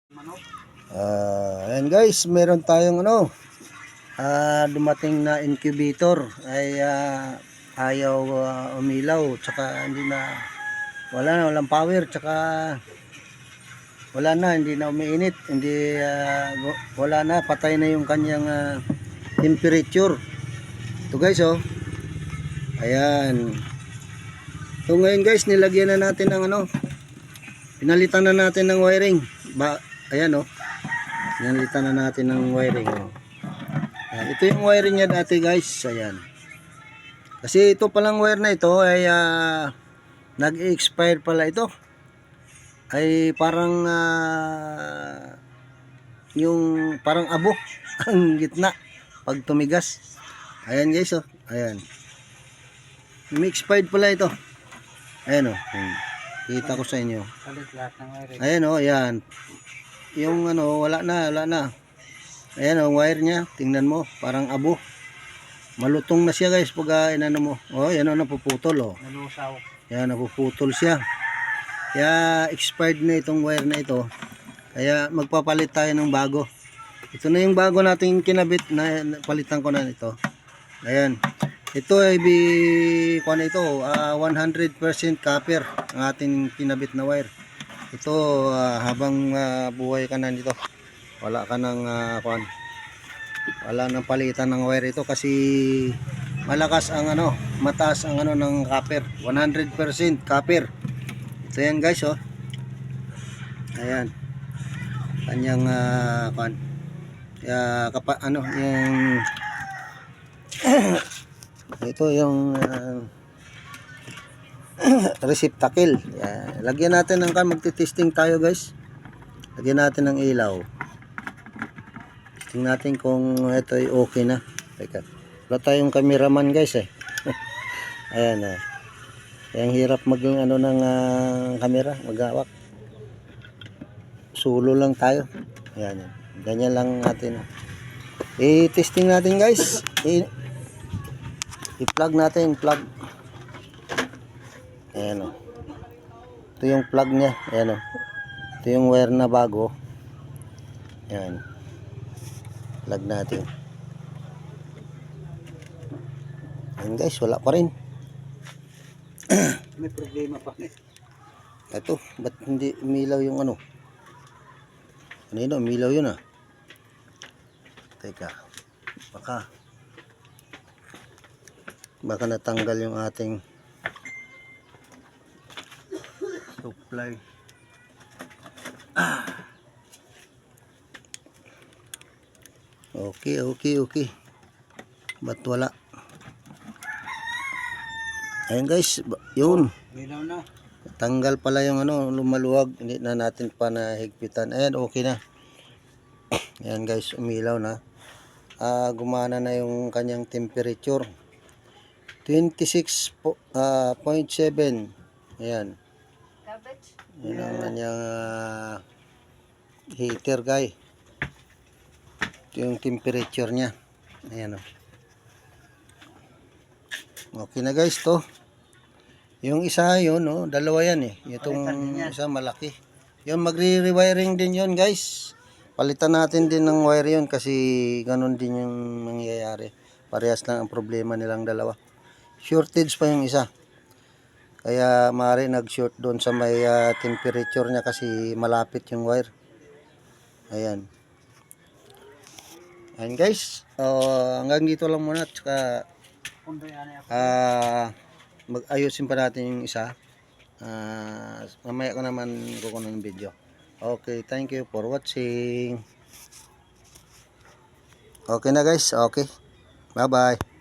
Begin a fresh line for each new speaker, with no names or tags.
Ayan guys, meron tayong dumating na incubator ay ayaw umilaw, tsaka hindi na walang power, tsaka wala na, hindi na umiinit, hindi wala na, patay na yung kanyang temperature. Ito guys, ayan. So ngayon guys, nilagyan na natin ng pinalitan na natin ng wiring. Ayan pinalitan na natin ng wiring. Ayan, ito yung wiring niya dati guys. Ayan. Kasi ito palang wire na ito ay nag-expire pala ito. Ay parang yung parang abo ang gitna pag tumigas. Ayan guys, ayan. May expired pala ito. Ayan kita ko sa inyo. Ayan ayan. Yung wala na. Ayan wire niya, tingnan mo, parang abo. Malutong na siya guys pag inano mo. Yan napuputol Nalusaw. Yan napuputol siya. Kaya expired na itong wire na ito. Kaya magpapalit tayo ng bago. Ito na yung bago nating kinabit na palitan ko na ito. Ayan. Ito ay 100% copper ang ating kinabit na wire. Ito habang buhay ka na nito. Wala ka nang wala nang palitan ng wire ito kasi malakas ang mataas ang ng copper. 100% copper. Ito yan guys Ayan. Kanyang kaya yung ito yung receptacle. Lagyan natin ng magti-testing tayo guys. Lagyan natin ng ilaw. Testing natin kung ito ay okay na. Teka. Wala tayong cameraman guys Ayan ang hirap maging ng camera, maghawak. Solo lang tayo. Ayan. Ganyan lang natin. I-testing natin guys. I-plug natin, plug. Ayan ito yung plug niya. Ayan ito yung wire na bago. Ayan. Plug natin. Ayan guys, wala pa rin.
May problema pa
Ito, ba't hindi umilaw yung Kanina umilaw yun Teka. Baka natanggal yung ating supply. Okay. Ba't wala? Ayan guys, yun.
Ilaw na.
Tanggal pala yung lumaluwag. Hindi na natin pa nahigpitan. Ayan, okay na. Ayan guys, umilaw na. Gumana na yung kanyang temperature. 26.7. Ayan. Yan ang kanyang heater guys. Ito yung temperature nya. Ayan Okay na guys to. Yung isa yun dalawa yan Itong isa malaki. Yung magre-rewiring din yun guys. Palitan natin din ng wire yun kasi ganun din yung mangyayari. Parehas lang ang problema nilang dalawa. Shortage pa yung isa. Kaya maaari nag-short doon sa may temperature niya kasi malapit yung wire. Ayan. Ayan guys. Hanggang dito lang muna. Tsaka mag-ayusin pa natin yung isa. Mamaya ko naman kukunan ng video. Okay, thank you for watching. Okay na guys. Okay. Bye bye.